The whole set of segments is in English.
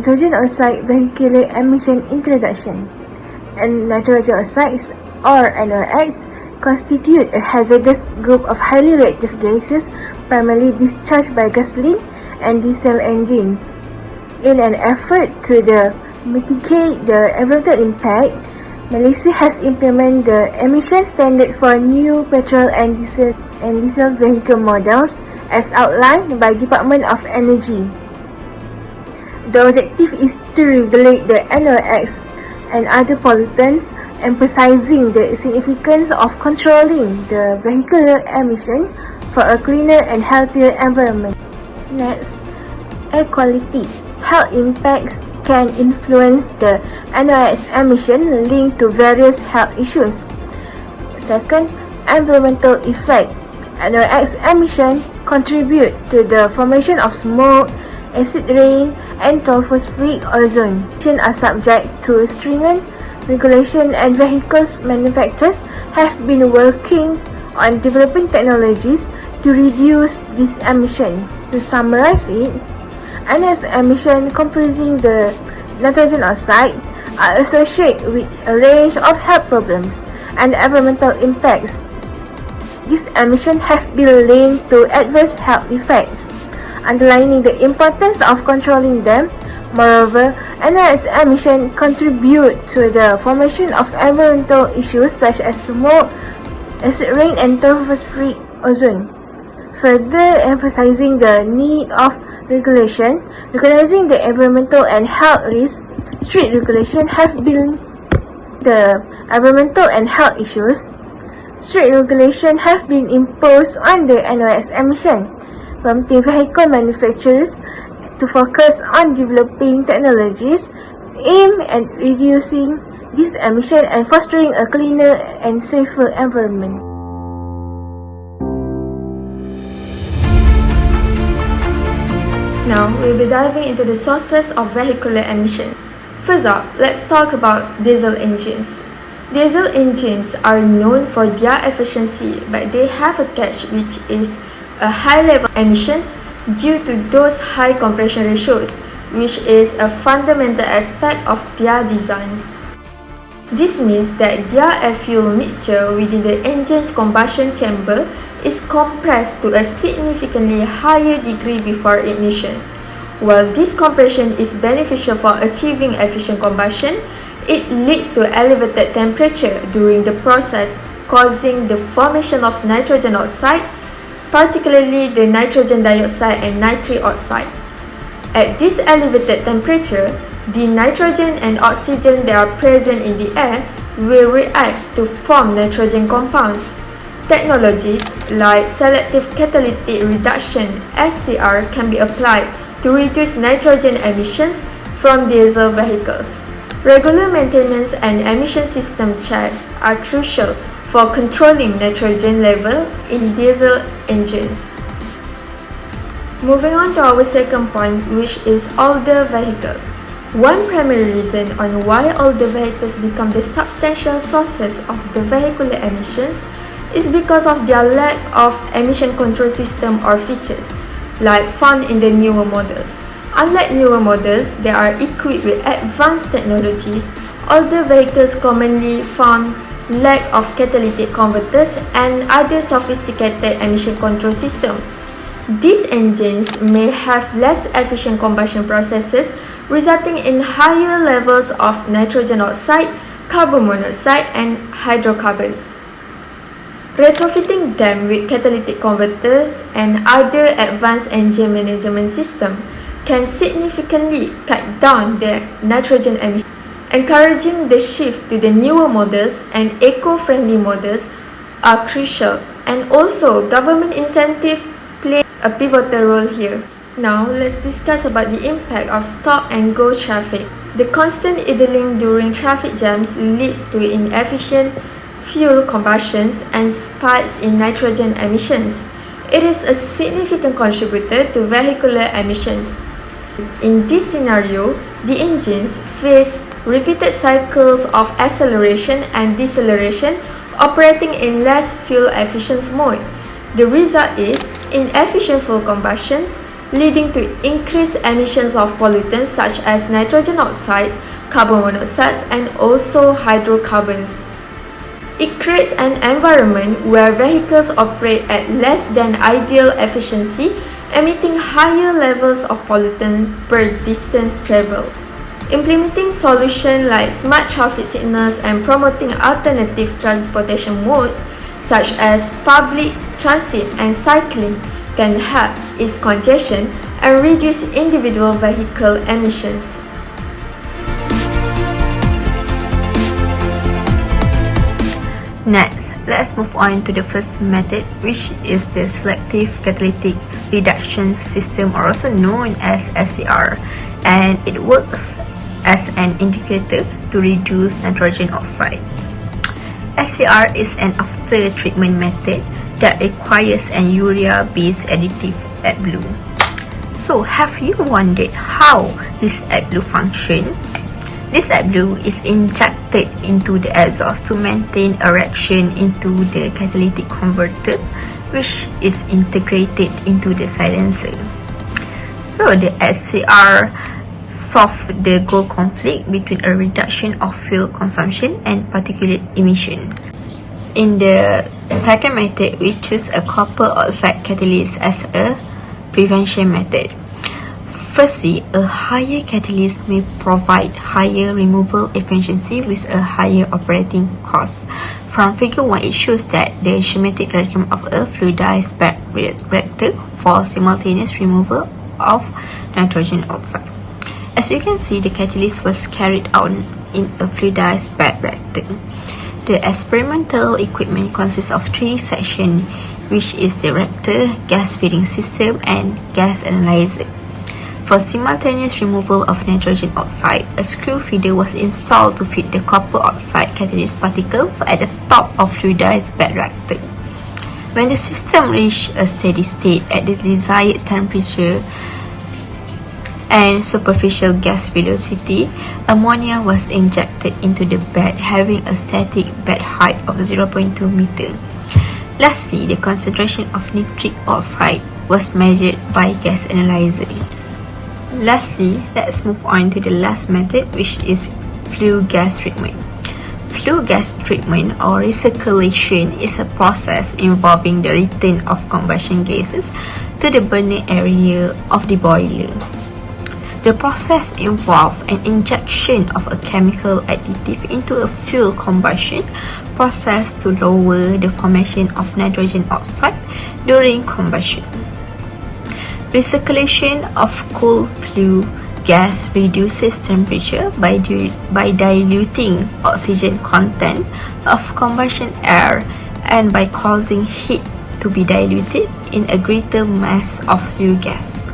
nitrogen oxide vehicular emission introduction. And nitrogen oxides, or NOx, constitute a hazardous group of highly reactive gases primarily discharged by gasoline and diesel engines. In an effort to mitigate the environmental impact, Malaysia has implemented the emission standard for new petrol and diesel vehicle models as outlined by Department of Energy. The objective is to regulate the NOx and other pollutants, emphasizing the significance of controlling the vehicular emission for a cleaner and healthier environment. Next, air quality. Health impacts can influence the NOx emission linked to various health issues. Second, environmental effect. NOx emission contribute to the formation of smoke, acid rain, and tropospheric ozone. These are subject to stringent regulation, and vehicles manufacturers have been working on developing technologies to reduce this emission. To summarize it, NOx emission comprising the nitrogen oxide are associated with a range of health problems and environmental impacts. These emissions have been linked to adverse health effects, underlining the importance of controlling them. Moreover, NOx emissions contribute to the formation of environmental issues such as smoke, acid rain, and tropospheric ozone, further emphasizing the need of regulation. Recognizing the environmental and health risks, strict regulation have been the environmental and health issues. Strict regulation have been imposed on the NOx emission, prompting vehicle manufacturers to focus on developing technologies aimed at reducing this emission and fostering a cleaner and safer environment. Now, we'll be diving into the sources of vehicular emission. First up, let's talk about diesel engines. Diesel engines are known for their efficiency, but they have a catch, which is a high level of emissions due to those high compression ratios, which is a fundamental aspect of their designs. This means that their air-fuel mixture within the engine's combustion chamber is compressed to a significantly higher degree before ignition. While this compression is beneficial for achieving efficient combustion, it leads to elevated temperature during the process, causing the formation of nitrogen oxide, particularly the nitrogen dioxide and nitric oxide. At this elevated temperature, the nitrogen and oxygen that are present in the air will react to form nitrogen compounds. Technologies like selective catalytic reduction (SCR) can be applied to reduce nitrogen emissions from diesel vehicles. Regular maintenance and emission system checks are crucial for controlling nitrogen level in diesel engines. Moving on to our second point, which is older vehicles. One primary reason on why older vehicles become the substantial sources of the vehicular emissions is because of their lack of emission control system or features, like found in the newer models. Unlike newer models that are equipped with advanced technologies, older vehicles commonly found lack of catalytic converters and other sophisticated emission control system. These engines may have less efficient combustion processes, resulting in higher levels of nitrogen oxide, carbon monoxide, and hydrocarbons. Retrofitting them with catalytic converters and other advanced engine management systems can significantly cut down their nitrogen emissions. Encouraging the shift to the newer models and eco-friendly models are crucial, and also government incentives play a pivotal role here. Now, let's discuss about the impact of stop and go traffic. The constant idling during traffic jams leads to inefficient fuel combustions and spikes in nitrogen emissions. It is a significant contributor to vehicular emissions. In this scenario, the engines face repeated cycles of acceleration and deceleration, operating in less fuel efficient mode. The result is inefficient fuel combustions, leading to increased emissions of pollutants such as nitrogen oxides, carbon monoxides, and also hydrocarbons. It creates an environment where vehicles operate at less than ideal efficiency, emitting higher levels of pollutant per distance traveled. Implementing solutions like smart traffic signals and promoting alternative transportation modes such as public transit and cycling can help ease congestion and reduce individual vehicle emissions. Next, let's move on to the first method, which is the selective catalytic reduction system, or also known as SCR, and it works as an integrator to reduce nitrogen oxide. SCR is an after-treatment method that requires an urea-based additive AdBlue. So, have you wondered how this AdBlue functions? This AdBlue is injected into the exhaust to maintain a reaction into the catalytic converter, which is integrated into the silencer. So the SCR solves the goal conflict between a reduction of fuel consumption and particulate emission. In the second method, we choose a copper oxide catalyst as a prevention method. Firstly, a higher catalyst may provide higher removal efficiency with a higher operating cost. From figure 1, it shows that the schematic diagram of a fluidized bed reactor for simultaneous removal of nitrogen oxide. As you can see, the catalyst was carried out in a fluidized bed reactor. The experimental equipment consists of 3 sections, which is the reactor, gas feeding system, and gas analyzer. For simultaneous removal of nitrogen oxide, a screw feeder was installed to feed the copper oxide catalyst particles at the top of fluidized bed reactor. When the system reached a steady state at the desired temperature and superficial gas velocity, ammonia was injected into the bed having a static bed height of 0.2 meter. Lastly, the concentration of nitric oxide was measured by gas analyzer. Lastly, let's move on to the last method, which is flue gas treatment. Flue gas treatment or recirculation is a process involving the return of combustion gases to the burner area of the boiler. The process involves an injection of a chemical additive into a fuel combustion process to lower the formation of nitrogen oxide during combustion. Recirculation of cool flue gas reduces temperature by diluting oxygen content of combustion air and by causing heat to be diluted in a greater mass of flue gas.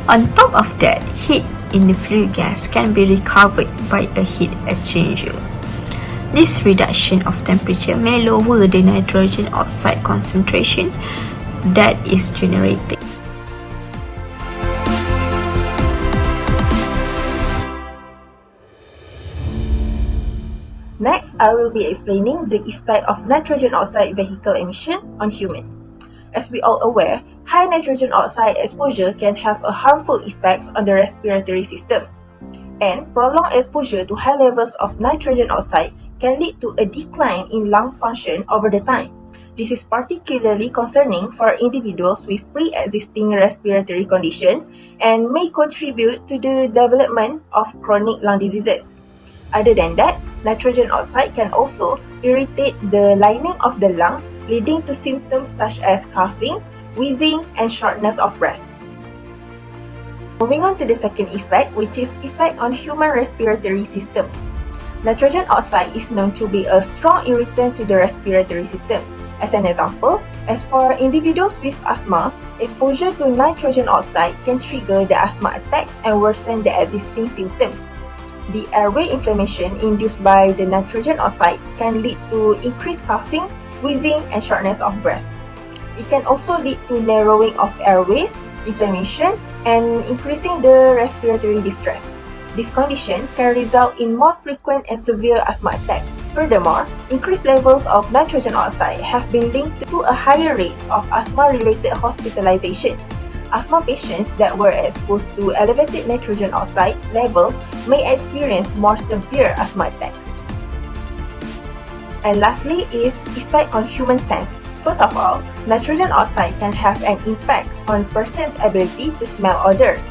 On top of that, heat in the flue gas can be recovered by a heat exchanger. This reduction of temperature may lower the nitrogen oxide concentration that is generated. Next, I will be explaining the effect of nitrogen oxide vehicle emission on human. As we all aware, high nitrogen oxide exposure can have a harmful effects on the respiratory system. And prolonged exposure to high levels of nitrogen oxide can lead to a decline in lung function over the time. This is particularly concerning for individuals with pre-existing respiratory conditions and may contribute to the development of chronic lung diseases. Other than that, nitrogen oxide can also irritate the lining of the lungs, leading to symptoms such as coughing, wheezing, and shortness of breath. Moving on to the second effect, which is effect on human respiratory system. Nitrogen oxide is known to be a strong irritant to the respiratory system. As an example, as for individuals with asthma, exposure to nitrogen oxide can trigger the asthma attacks and worsen the existing symptoms. The airway inflammation induced by the nitrogen oxide can lead to increased coughing, wheezing, and shortness of breath. It can also lead to narrowing of airways, inflammation, and increasing the respiratory distress. This condition can result in more frequent and severe asthma attacks. Furthermore, increased levels of nitrogen oxide have been linked to a higher rate of asthma-related hospitalizations. Asthma patients that were exposed to elevated nitrogen oxide levels may experience more severe asthma attacks. And lastly is effect on human sense. First of all, nitrogen oxide can have an impact on person's ability to smell odors.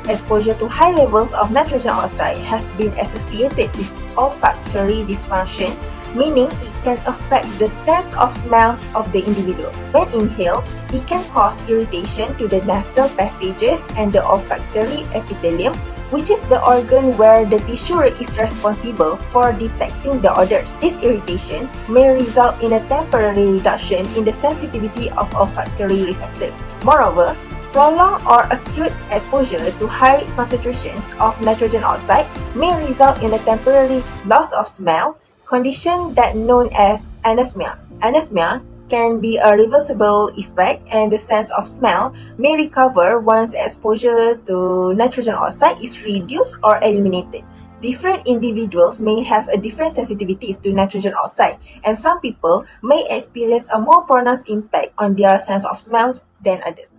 Exposure to high levels of nitrogen oxide has been associated with olfactory dysfunction, meaning it can affect the sense of smells of the individuals. When inhaled, it can cause irritation to the nasal passages and the olfactory epithelium, which is the organ where the tissue is responsible for detecting the odors. This irritation may result in a temporary reduction in the sensitivity of olfactory receptors. Moreover, prolonged or acute exposure to high concentrations of nitrogen oxide may result in a temporary loss of smell, condition that known as anosmia. Anosmia can be a reversible effect and the sense of smell may recover once exposure to nitrogen oxide is reduced or eliminated. Different individuals may have a different sensitivities to nitrogen oxide, and some people may experience a more pronounced impact on their sense of smell than others.